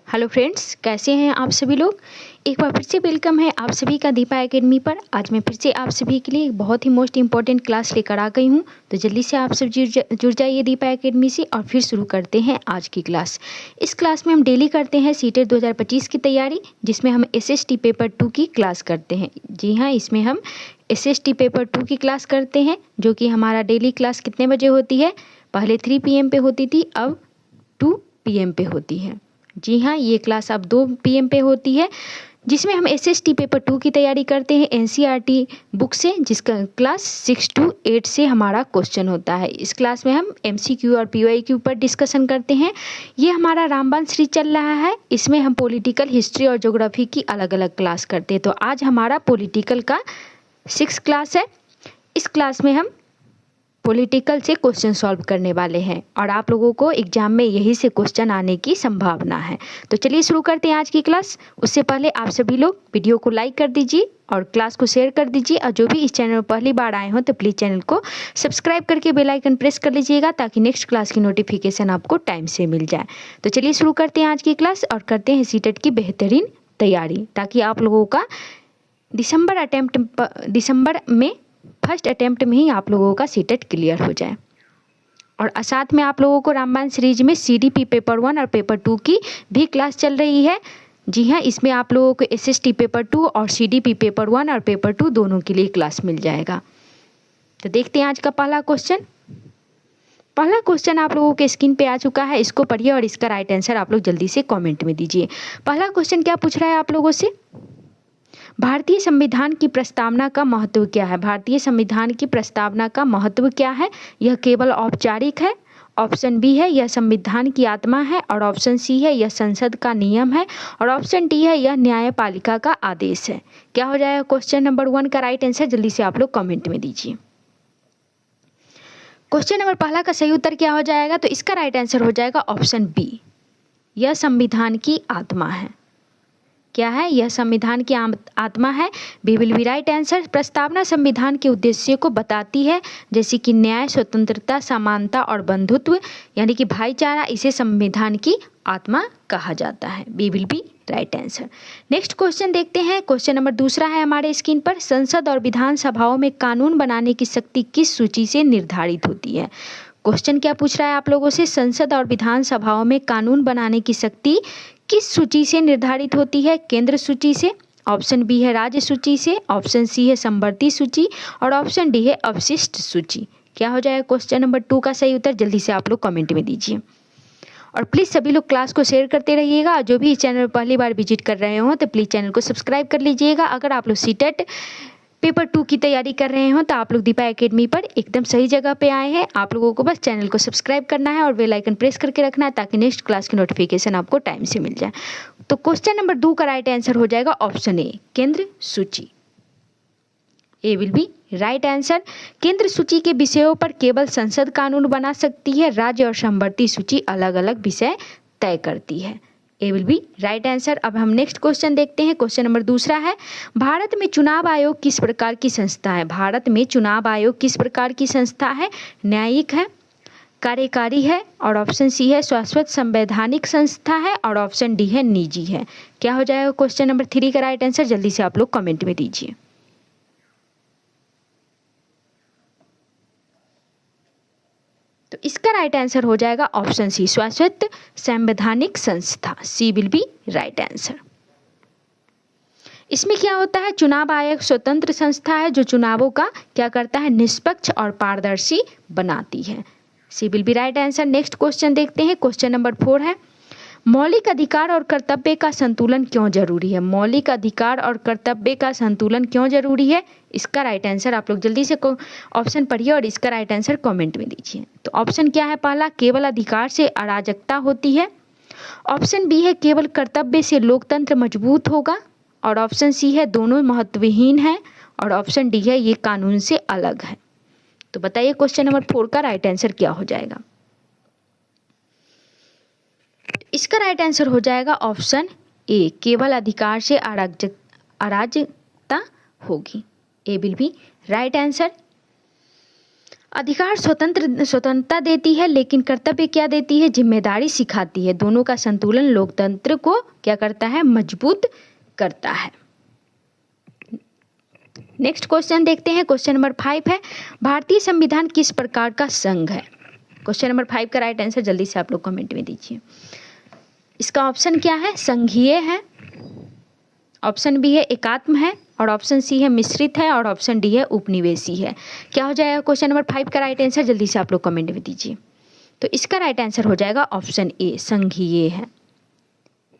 Hello friends, कैसे हैं आप सभी लोग। एक बार फिर से वेलकम है आप सभी का दीपा एकेडमी पर। आज मैं फिर से आप सभी के लिए एक बहुत ही मोस्ट इंपॉर्टेंट क्लास लेकर आ गई हूं। तो जल्दी से आप सब जुड़ जाइए दीपा एकेडमी से और फिर शुरू करते हैं आज की क्लास। इस क्लास में हम डेली करते हैं सीटेट 2025 की तैयारी, जिसमें हम SST पेपर 2 की क्लास करते हैं। जी हाँ, इसमें हम SST पेपर 2 की क्लास करते हैं, जो कि हमारा डेली क्लास कितने बजे होती है। पहले 3 PM पे होती थी, अब 2 PM पे होती है। जी हाँ, ये क्लास अब 2 PM पे होती है, जिसमें हम SST पेपर 2 की तैयारी करते हैं NCERT बुक से, जिसका क्लास 6 to 8 से हमारा क्वेश्चन होता है। इस क्लास में हम MCQ और PYQ पर डिस्कशन करते हैं। ये हमारा रामबाण सीरीज चल रहा है, इसमें हम पॉलिटिकल, हिस्ट्री और ज्योग्राफी की अलग अलग क्लास करते हैं। तो आज हमारा पॉलिटिकल का 6 क्लास है। इस क्लास में हम पॉलिटिकल से क्वेश्चन सॉल्व करने वाले हैं और आप लोगों को एग्जाम में यही से क्वेश्चन आने की संभावना है। तो चलिए शुरू करते हैं आज की क्लास। उससे पहले आप सभी लोग वीडियो को लाइक कर दीजिए और क्लास को शेयर कर दीजिए, और जो भी इस चैनल पर पहली बार आए हो तो प्लीज़ चैनल को सब्सक्राइब करके बेल आइकन प्रेस कर लीजिएगा, ताकि नेक्स्ट क्लास की नोटिफिकेशन आपको टाइम से मिल जाए। तो चलिए शुरू करते हैं आज की क्लास और करते हैं सीटेट की बेहतरीन तैयारी, ताकि आप लोगों का दिसंबर में फर्स्ट अटेम्प्ट में ही आप लोगों का सीटेट क्लियर हो जाए। और साथ में आप लोगों को रामबाण सीरीज में CDP पेपर 1 और पेपर 2 की भी क्लास चल रही है। जी हाँ, इसमें आप लोगों को SST पेपर 2 और CDP पेपर 1 और पेपर 2 दोनों के लिए क्लास मिल जाएगा। तो देखते हैं आज का पहला क्वेश्चन। पहला क्वेश्चन आप लोगों के स्क्रीन पे आ चुका है, इसको पढ़िए और इसका राइट आंसर आप लोग जल्दी से कॉमेंट में दीजिए। पहला क्वेश्चन क्या पूछ रहा है आप लोगों से, भारतीय संविधान की प्रस्तावना का महत्व क्या है। भारतीय संविधान की प्रस्तावना का महत्व क्या है। यह केवल औपचारिक है। ऑप्शन बी है यह संविधान की आत्मा है, और ऑप्शन सी है यह संसद का नियम है, और ऑप्शन डी है यह न्यायपालिका का आदेश है। क्या हो जाएगा क्वेश्चन नंबर 1 का राइट आंसर, जल्दी से आप लोग कमेंट में दीजिए। क्वेश्चन नंबर पहला का सही उत्तर क्या हो जाएगा, तो इसका राइट आंसर हो जाएगा ऑप्शन बी, यह संविधान की आत्मा है। क्या है, यह संविधान की आत्मा है। B will be right answer. प्रस्तावना संविधान के उद्देश्य को बताती है, जैसे कि न्याय, स्वतंत्रता, समानता और बंधुत्व, यानी कि भाईचारा। इसे संविधान की आत्मा कहा जाता है। B will be right answer. Next question देखते हैं। क्वेश्चन नंबर दूसरा है हमारे स्क्रीन पर, संसद और विधानसभाओं में कानून बनाने की शक्ति किस सूची से निर्धारित होती है। क्वेश्चन क्या पूछ रहा है आप लोगों से, संसद और विधानसभाओं में कानून बनाने की शक्ति किस सूची से निर्धारित होती है। केंद्र सूची से, ऑप्शन बी है राज्य सूची से, ऑप्शन सी है समवर्ती सूची, और ऑप्शन डी है अवशिष्ट सूची। क्या हो जाएगा क्वेश्चन नंबर 2 का सही उत्तर, जल्दी से आप लोग कमेंट में दीजिए। और प्लीज़ सभी लोग क्लास को शेयर करते रहिएगा, और जो भी इस चैनल पर पहली बार विजिट कर रहे हो तो प्लीज़ चैनल को सब्सक्राइब कर लीजिएगा। अगर आप लोग सीटेट पेपर 2 की तैयारी कर रहे हो तो आप लोग दीपा एकेडमी पर एकदम सही जगह पे आए हैं। आप लोगों को बस चैनल को सब्सक्राइब करना है और बेल आइकन प्रेस करके रखना है, ताकि नेक्स्ट क्लास की नोटिफिकेशन आपको टाइम से मिल जाए। तो क्वेश्चन नंबर 2 का राइट आंसर हो जाएगा ऑप्शन ए, केंद्र सूची। ए विल बी राइट आंसर। केंद्र सूची के विषयों पर केवल संसद कानून बना सकती है। राज्य और समवर्ती सूची अलग अलग विषय तय करती है। A will be right answer. अब हम नेक्स्ट क्वेश्चन देखते हैं। क्वेश्चन नंबर दूसरा है, भारत में चुनाव आयोग किस प्रकार की संस्था है। भारत में चुनाव आयोग किस प्रकार की संस्था है। न्यायिक है, कार्यकारी है, और ऑप्शन सी है शाश्वत संवैधानिक संस्था है, और ऑप्शन डी है निजी है। क्या हो जाएगा क्वेश्चन नंबर 3 का राइट आंसर, जल्दी से आप लोग कमेंट में दीजिए। तो इसका राइट आंसर हो जाएगा ऑप्शन सी, शाश्वत संवैधानिक संस्था। सी विल बी राइट आंसर। इसमें क्या होता है, चुनाव आयोग स्वतंत्र संस्था है, जो चुनावों का क्या करता है, निष्पक्ष और पारदर्शी बनाती है। C will be right answer. Next question देखते हैं। क्वेश्चन नंबर 4 है, मौलिक अधिकार और कर्तव्य का संतुलन क्यों जरूरी है। मौलिक अधिकार और कर्तव्य का संतुलन क्यों जरूरी है। इसका राइट आंसर आप लोग जल्दी से ऑप्शन पढ़िए और इसका राइट आंसर कमेंट में दीजिए। तो ऑप्शन क्या है पहला, केवल अधिकार से अराजकता होती है। ऑप्शन बी है केवल कर्तव्य से लोकतंत्र मजबूत होगा, और ऑप्शन सी है दोनों महत्वहीन है, और ऑप्शन डी है ये कानून से अलग है। तो बताइए क्वेश्चन नंबर 4 का राइट आंसर क्या हो जाएगा। इसका राइट आंसर हो जाएगा ऑप्शन ए, केवल अधिकार से अराजकता होगी। ए विल बी राइट आंसर। अधिकार स्वतंत्रता देती है, लेकिन कर्तव्य क्या देती है? जिम्मेदारी सिखाती है। दोनों का संतुलन लोकतंत्र को क्या करता है? मजबूत करता है। नेक्स्ट क्वेश्चन देखते हैं। क्वेश्चन नंबर 5 है, भारतीय संविधान किस प्रकार का संघ है? क्वेश्चन नंबर 5 का राइट आंसर जल्दी से आप लोग कमेंट में दीजिए। इसका ऑप्शन क्या है? संघीय है, ऑप्शन बी है एकात्म है, और ऑप्शन सी है मिश्रित है, और ऑप्शन डी है उपनिवेशी है। क्या हो जाएगा क्वेश्चन नंबर 5 का राइट आंसर? जल्दी से आप लोग कमेंट में दीजिए। तो इसका राइट आंसर हो जाएगा ऑप्शन ए, संघीय है।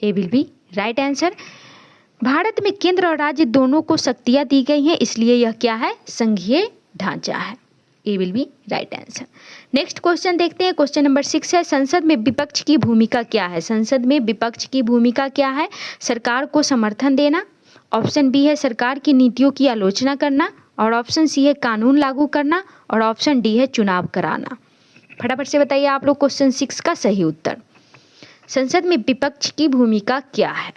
A will be right answer. Bharat में केंद्र और राज्य दोनों को शक्तियां दी गई हैं, इसलिए यह क्या है? संघीय ढांचा है। A will be right answer. Next question देखते हैं। क्वेश्चन नंबर 6 है, संसद में विपक्ष की भूमिका क्या है? संसद में विपक्ष की भूमिका क्या है? सरकार को समर्थन देना, ऑप्शन बी है सरकार की नीतियों की आलोचना करना, और ऑप्शन सी है कानून लागू करना, और ऑप्शन डी है चुनाव कराना। फटाफट से बताइए आप लोग क्वेश्चन 6 का सही उत्तर। संसद में विपक्ष की भूमिका क्या है?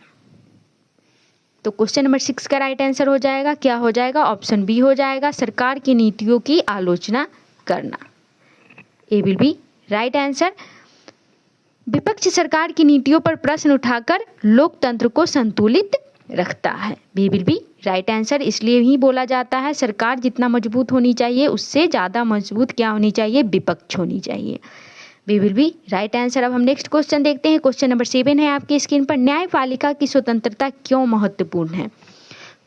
तो क्वेश्चन नंबर 6 का राइट आंसर हो जाएगा, क्या हो जाएगा? ऑप्शन बी हो जाएगा, सरकार की नीतियों की आलोचना करना। ए विल बी राइट आंसर। विपक्ष सरकार की नीतियों पर प्रश्न उठाकर लोकतंत्र को संतुलित रखता है। B will be right answer. इसलिए ही बोला जाता है सरकार जितना मजबूत होनी चाहिए उससे ज़्यादा मजबूत क्या होनी चाहिए? विपक्ष होनी चाहिए। B will be right answer. अब हम नेक्स्ट क्वेश्चन देखते हैं। क्वेश्चन नंबर 7 है आपकी स्क्रीन पर, न्यायपालिका की स्वतंत्रता क्यों महत्वपूर्ण है?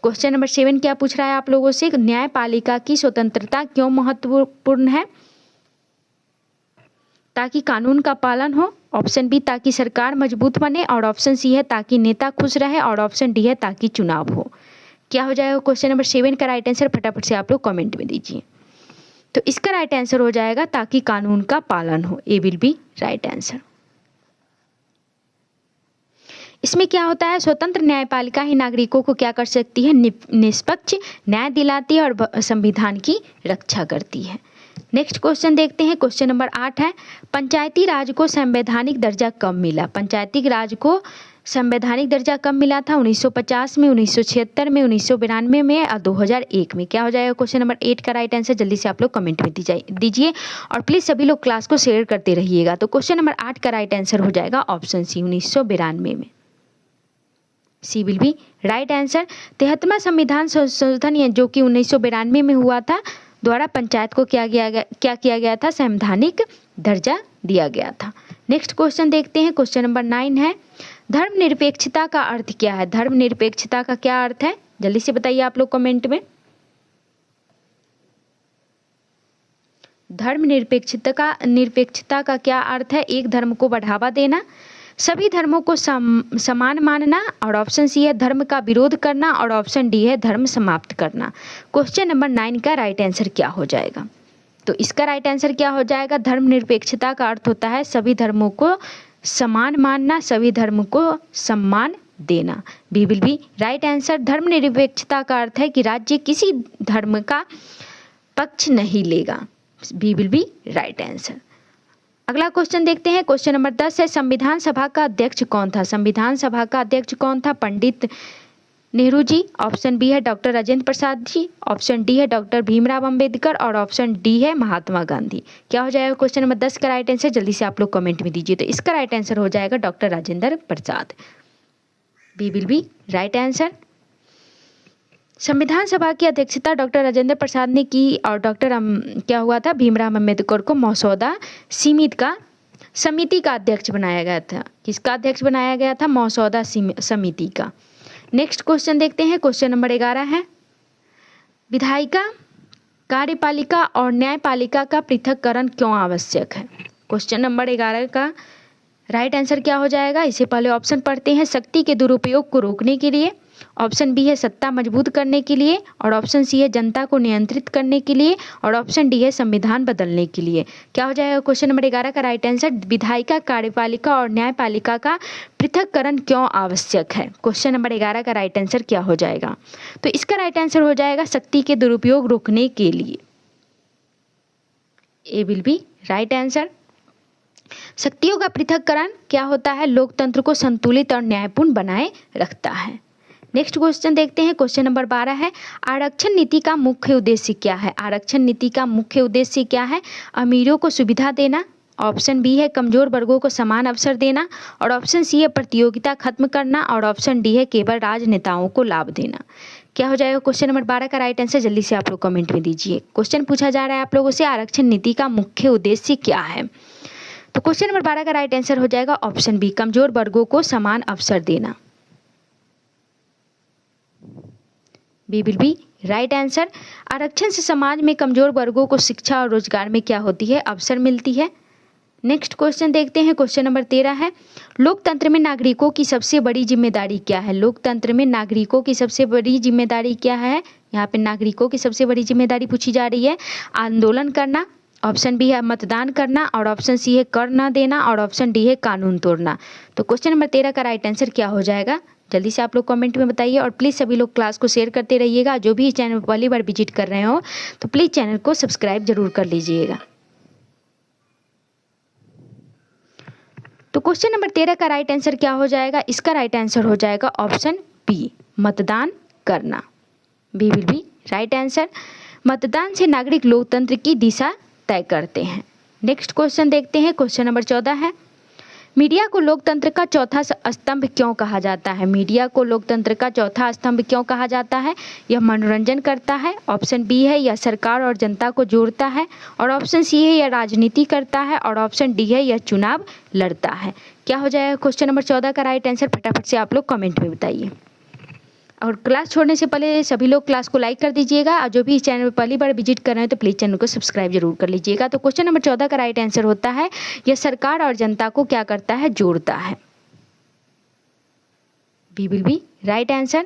क्वेश्चन नंबर 7 क्या पूछ रहा है आप लोगों से? न्यायपालिका की स्वतंत्रता क्यों महत्वपूर्ण है? ताकि कानून का पालन हो, ऑप्शन बी ताकि सरकार मजबूत बने, और ऑप्शन सी है ताकि नेता खुश रहे, और ऑप्शन डी है ताकि चुनाव हो। क्या हो जाएगा क्वेश्चन नंबर 7 का राइट आंसर? फटाफट से आप लोग कमेंट में दीजिए। तो इसका राइट आंसर हो जाएगा ताकि कानून का पालन हो। ए विल बी राइट आंसर। इसमें क्या होता है? स्वतंत्र न्यायपालिका ही नागरिकों को क्या कर सकती है? निष्पक्ष न्याय दिलाती है और संविधान की रक्षा करती है। नेक्स्ट क्वेश्चन देखते हैं। क्वेश्चन नंबर 8 है, पंचायती राज को संवैधानिक दर्जा कब मिला? पंचायती राज को संवैधानिक दर्जा कब मिला था? 1950 में, 1976 में, 1992 में और 2001 में। क्या हो जाएगा क्वेश्चन नंबर 8 का राइट आंसर? जल्दी से आप लोग कमेंट में दीजिए, और प्लीज़ सभी लोग क्लास को शेयर करते रहिएगा। तो क्वेश्चन नंबर 8 का राइट आंसर हो जाएगा ऑप्शन सी, 1992 में। सी विल बी राइट आंसर। 73वां संविधान संशोधन जो कि 1992 में हुआ था द्वारा पंचायत को क्या किया गया था? संवैधानिक दर्जा दिया गया था। नेक्स्ट क्वेश्चन देखते हैं। क्वेश्चन नंबर 9 है, धर्मनिरपेक्षता का अर्थ क्या है? धर्मनिरपेक्षता का क्या अर्थ है? जल्दी से बताइए आप लोग कमेंट में। धर्मनिरपेक्षता का क्या अर्थ है? एक धर्म को बढ़ावा देना, सभी धर्मों को समान मानना, और ऑप्शन सी है धर्म का विरोध करना, और ऑप्शन डी है धर्म समाप्त करना। क्वेश्चन नंबर 9 का राइट आंसर क्या हो जाएगा? तो इसका राइट आंसर क्या हो जाएगा? धर्मनिरपेक्षता का अर्थ होता है सभी धर्मों को समान मानना, सभी धर्म को सम्मान देना। B will be right answer. धर्मनिरपेक्षता का अर्थ है कि राज्य किसी धर्म का पक्ष नहीं लेगा। B will be right answer. अगला क्वेश्चन देखते हैं। क्वेश्चन नंबर 10 है, संविधान सभा का अध्यक्ष कौन था? संविधान सभा का अध्यक्ष कौन था? पंडित नेहरू जी, ऑप्शन बी है doctor Rajendra Prasad ji, option D है डॉक्टर भीमराव अंबेडकर, और ऑप्शन डी है महात्मा गांधी। क्या हो जाएगा क्वेश्चन नंबर 10 का राइट आंसर? जल्दी से आप लोग कमेंट में दीजिए। तो इसका राइट आंसर हो जाएगा doctor Rajendra Prasad. B will be right answer. संविधान सभा की अध्यक्षता डॉक्टर राजेंद्र प्रसाद ने की, और क्या हुआ था? भीमराव अंबेडकर को मसौदा समिति का अध्यक्ष बनाया गया था। किसका अध्यक्ष बनाया गया था? मसौदा समिति का। नेक्स्ट क्वेश्चन देखते हैं। क्वेश्चन नंबर 11 है, विधायिका, कार्यपालिका और न्यायपालिका का पृथक्करण क्यों आवश्यक है? क्वेश्चन नंबर 11 का राइट आंसर क्या हो जाएगा? इससे पहले ऑप्शन पढ़ते हैं। शक्ति के दुरुपयोग को रोकने के लिए, ऑप्शन बी है सत्ता मजबूत करने के लिए, और ऑप्शन सी है जनता को नियंत्रित करने के लिए, और ऑप्शन डी है संविधान बदलने के लिए। क्या हो जाएगा क्वेश्चन नंबर 11 का राइट आंसर? विधायिका, कार्यपालिका और न्यायपालिका का पृथक्करण क्यों आवश्यक है? क्वेश्चन नंबर 11 का राइट आंसर क्या हो जाएगा? तो इसका राइट आंसर हो जाएगा शक्ति के दुरुपयोग रोकने के लिए। ए विल बी राइट आंसर। शक्तियों का पृथक्करण क्या होता है? लोकतंत्र को संतुलित और न्यायपूर्ण बनाए रखता है। नेक्स्ट क्वेश्चन देखते हैं, क्वेश्चन नंबर 12 है, आरक्षण नीति का मुख्य उद्देश्य क्या है? आरक्षण नीति का मुख्य उद्देश्य क्या है? अमीरों को सुविधा देना, ऑप्शन बी है कमजोर वर्गों को समान अवसर देना, और ऑप्शन सी है प्रतियोगिता खत्म करना, और ऑप्शन डी है केवल राजनेताओं को लाभ देना। क्या हो जाएगा क्वेश्चन नंबर 12 का राइट आंसर? जल्दी से आप लोग कमेंट में दीजिए। क्वेश्चन पूछा जा रहा है आप लोगों से, आरक्षण नीति का मुख्य उद्देश्य क्या है? तो क्वेश्चन नंबर 12 का राइट आंसर हो जाएगा ऑप्शन बी, कमजोर वर्गों को समान अवसर देना। B will be right answer. आरक्षण से समाज में कमजोर वर्गों को शिक्षा और रोजगार में क्या होती है? अवसर मिलती है। नेक्स्ट क्वेश्चन देखते हैं, क्वेश्चन नंबर 13 है, लोकतंत्र में नागरिकों की सबसे बड़ी जिम्मेदारी क्या है? लोकतंत्र में नागरिकों की सबसे बड़ी जिम्मेदारी क्या है? यहाँ पे नागरिकों की सबसे बड़ी जिम्मेदारी पूछी जा रही है। आंदोलन करना, ऑप्शन बी है मतदान करना, और ऑप्शन सी है कर न देना, और ऑप्शन डी है कानून तोड़ना। तो क्वेश्चन नंबर 13 का राइट आंसर क्या हो जाएगा? जल्दी से आप लोग कमेंट में बताइए, और प्लीज़ सभी लोग क्लास को शेयर करते रहिएगा। जो भी चैनल पहली बार विजिट कर रहे हो तो प्लीज़ चैनल को सब्सक्राइब जरूर कर लीजिएगा। तो क्वेश्चन नंबर 13 का राइट आंसर क्या हो जाएगा? इसका राइट आंसर हो जाएगा ऑप्शन बी, मतदान करना। B will be right answer. मतदान से नागरिक लोकतंत्र की दिशा तय करते हैं। नेक्स्ट क्वेश्चन देखते हैं, क्वेश्चन नंबर 14 है, मीडिया को लोकतंत्र का चौथा स्तंभ क्यों कहा जाता है? मीडिया को लोकतंत्र का चौथा स्तंभ क्यों कहा जाता है? यह मनोरंजन करता है, ऑप्शन बी है यह सरकार और जनता को जोड़ता है, और ऑप्शन सी है यह राजनीति करता है, और ऑप्शन डी है यह चुनाव लड़ता है। क्या हो जाएगा क्वेश्चन नंबर 14 का राइट आंसर? फटाफट से आप लोग कमेंट में बताइए। और क्लास छोड़ने से पहले सभी लोग क्लास को लाइक कर दीजिएगा, और जो भी इस चैनल पर पहली बार विजिट कर रहे हैं तो प्लीज़ चैनल को सब्सक्राइब जरूर कर लीजिएगा। तो क्वेश्चन नंबर 14 का राइट आंसर होता है यह सरकार और जनता को क्या करता है? जोड़ता है। B will be right answer.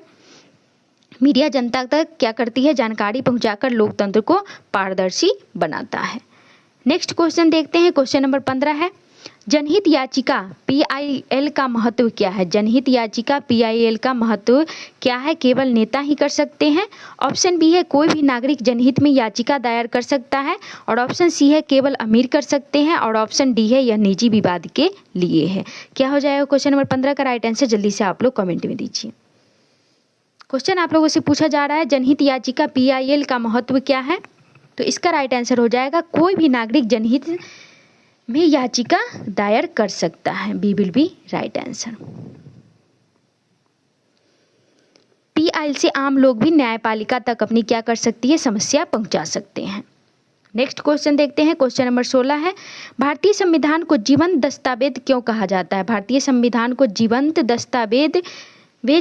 Media जनता तक क्या करती है? जानकारी पहुंचाकर लोकतंत्र को पारदर्शी बनाता है। नेक्स्ट क्वेश्चन देखते हैं, क्वेश्चन नंबर 15 है, जनहित याचिका PIL का महत्व क्या है? जनहित याचिका PIL का महत्व क्या है? केवल नेता ही कर सकते हैं, ऑप्शन बी है कोई भी नागरिक जनहित में याचिका दायर कर सकता है, और ऑप्शन सी है केवल अमीर कर सकते हैं, और ऑप्शन डी है यह निजी विवाद के लिए है। क्या हो जाएगा क्वेश्चन नंबर 15 का राइट आंसर? जल्दी से आप लोग कमेंट में दीजिए। क्वेश्चन आप लोगों से पूछा जा रहा है जनहित याचिका PIL का महत्व क्या है? तो इसका राइट आंसर हो जाएगा कोई भी नागरिक जनहित में याचिका दायर कर सकता है। B will be right answer. PIL से आम लोग भी न्यायपालिका तक अपनी क्या कर सकती है? समस्या पहुंचा सकते हैं। नेक्स्ट क्वेश्चन देखते हैं, क्वेश्चन नंबर 16 है, भारतीय संविधान को जीवंत दस्तावेज क्यों कहा जाता है? भारतीय संविधान को जीवंत दस्तावेज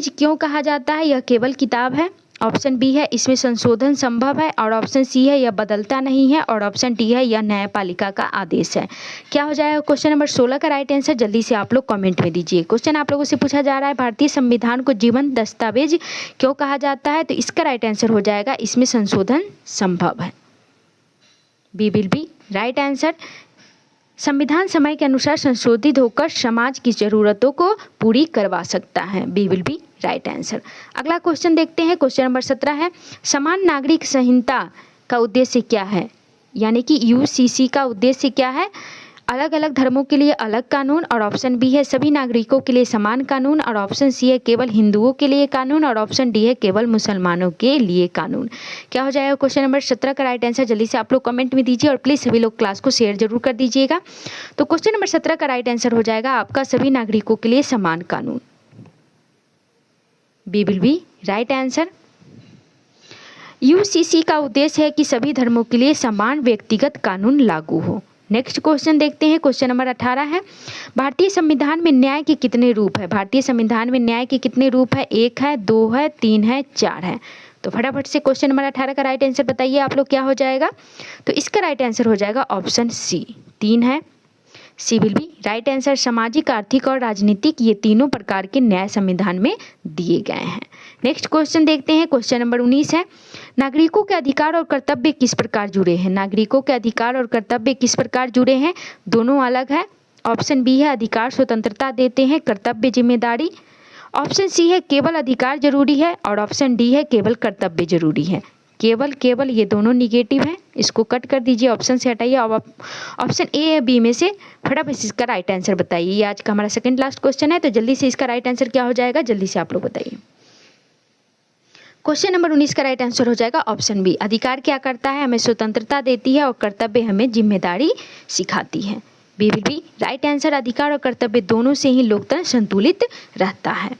क्यों कहा जाता है? यह केवल किताब है, ऑप्शन बी है इसमें संशोधन संभव है, और ऑप्शन सी है यह बदलता नहीं है, और ऑप्शन डी है यह न्यायपालिका का आदेश है। क्या हो जाएगा क्वेश्चन नंबर 16 का राइट आंसर? जल्दी से आप लोग कमेंट में दीजिए। क्वेश्चन आप लोगों से पूछा जा रहा है भारतीय संविधान को जीवंत दस्तावेज क्यों कहा जाता है? तो इसका राइट आंसर हो जाएगा इसमें संशोधन संभव है। B will be right answer. संविधान समय के अनुसार संशोधित होकर समाज की जरूरतों को पूरी करवा सकता है। B will be right answer. अगला क्वेश्चन देखते हैं, क्वेश्चन नंबर 17 है, समान नागरिक संहिता का उद्देश्य क्या है? यानी कि UCC का उद्देश्य क्या है? अलग अलग धर्मों के लिए अलग कानून, और ऑप्शन बी है सभी नागरिकों के लिए समान कानून, और ऑप्शन सी है केवल हिंदुओं के लिए कानून, और ऑप्शन डी है केवल मुसलमानों के लिए कानून। क्या हो जाएगा क्वेश्चन नंबर 17 का राइट आंसर? जल्दी से आप लोग कमेंट में दीजिए, और प्लीज़ सभी लोग क्लास को शेयर जरूर कर दीजिएगा। तो क्वेश्चन नंबर 17 का राइट आंसर हो जाएगा आपका सभी नागरिकों के लिए समान कानून। B will be right answer. UCC का उद्देश्य है कि सभी धर्मों के लिए समान व्यक्तिगत कानून लागू हो। नेक्स्ट क्वेश्चन देखते हैं, क्वेश्चन नंबर 18 है, भारतीय संविधान में न्याय के कितने रूप है? भारतीय संविधान में न्याय के कितने रूप है? 1 है, 2 है, 3 है, 4 है। तो फटाफट से क्वेश्चन नंबर 18 का राइट आंसर बताइए आप लोग, क्या हो जाएगा? तो इसका राइट आंसर हो जाएगा ऑप्शन सी, 3 है। C will be right answer. सामाजिक, आर्थिक और राजनीतिक ये तीनों प्रकार के न्याय संविधान में दिए गए हैं। नेक्स्ट क्वेश्चन देखते हैं, क्वेश्चन नंबर 19 है, नागरिकों के अधिकार और कर्तव्य किस प्रकार जुड़े हैं? नागरिकों के अधिकार और कर्तव्य किस प्रकार जुड़े हैं? दोनों अलग है। ऑप्शन बी है अधिकार स्वतंत्रता देते हैं, कर्तव्य जिम्मेदारी। ऑप्शन सी है केवल अधिकार जरूरी है, और ऑप्शन डी है केवल कर्तव्य जरूरी है। केवल ये दोनों निगेटिव हैं, इसको कट कर दीजिए, ऑप्शन से हटाइए। अब ऑप्शन ए या बी में से फटाफट इसका राइट आंसर बताइए। ये आज का हमारा सेकंड लास्ट क्वेश्चन है, तो जल्दी से इसका राइट आंसर क्या हो जाएगा? जल्दी से आप लोग बताइए। क्वेश्चन नंबर 19 का राइट आंसर हो जाएगा ऑप्शन बी। अधिकार क्या करता है? हमें स्वतंत्रता देती है और कर्तव्य हमें जिम्मेदारी सिखाती है। B will be right answer. अधिकार और कर्तव्य दोनों से ही लोकतंत्र संतुलित रहता है।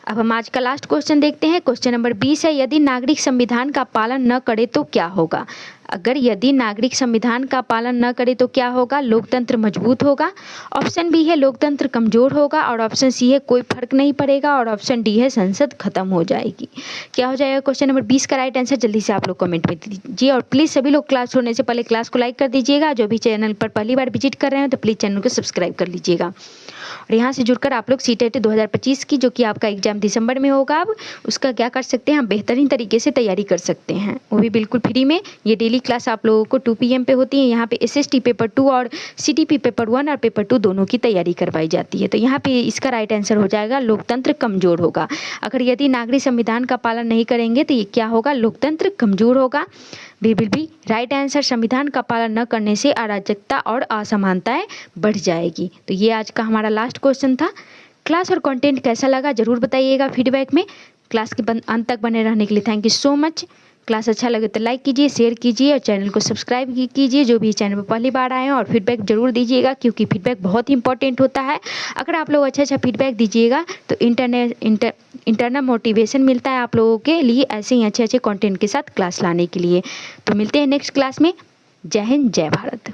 अब हम आज का लास्ट क्वेश्चन देखते हैं। क्वेश्चन नंबर 20 है, यदि नागरिक संविधान का पालन न करे तो क्या होगा? अगर यदि नागरिक संविधान का पालन न करे तो क्या होगा? लोकतंत्र मजबूत होगा। ऑप्शन बी है लोकतंत्र कमजोर होगा, और ऑप्शन सी है कोई फर्क नहीं पड़ेगा, और ऑप्शन डी है संसद खत्म हो जाएगी। क्या हो जाएगा क्वेश्चन नंबर 20 का राइट आंसर? जल्दी से आप लोग कमेंट में दीजिए, और प्लीज़ सभी लोग क्लास छोड़ने से पहले क्लास को लाइक कर दीजिएगा। जो भी चैनल पर पहली बार विजिट कर रहे हैं तो प्लीज़ चैनल को सब्सक्राइब कर लीजिएगा। और यहाँ से जुड़कर आप लोग सीटेट 2025 की, जो कि आपका एग्जाम दिसंबर में होगा, अब उसका क्या कर सकते हैं, हम बेहतरीन तरीके से तैयारी कर सकते हैं, वो भी बिल्कुल फ्री में। ये डेली क्लास आप लोगों को 2 PM पे होती है। यहाँ पे SST पेपर 2 और CTP पेपर 1 और पेपर 2 दोनों की तैयारी करवाई जाती है। तो यहाँ पे इसका राइट आंसर हो जाएगा लोकतंत्र कमजोर होगा। अगर यदि नागरिक संविधान का पालन नहीं करेंगे तो ये क्या होगा? लोकतंत्र कमजोर होगा। B will be right answer. संविधान का पालन न करने से अराजकता और असमानताएं बढ़ जाएगी। तो ये आज का हमारा लास्ट क्वेश्चन था। क्लास और कंटेंट कैसा लगा जरूर बताइएगा फीडबैक में। क्लास के अंत तक बने रहने के लिए thank you so much. Class अच्छा लगे तो लाइक कीजिए, शेयर कीजिए और चैनल को सब्सक्राइब कीजिए जो भी चैनल पर पहली बार आए हैं, और फीडबैक जरूर दीजिएगा क्योंकि फीडबैक बहुत ही इंपॉर्टेंट होता है। अगर आप लोग अच्छा फीडबैक दीजिएगा तो इंटरनल मोटिवेशन मिलता है आप लोगों के लिए ऐसे ही अच्छे कंटेंट के साथ क्लास लाने के लिए। तो मिलते हैं नेक्स्ट क्लास में। जय हिंद, जय भारत।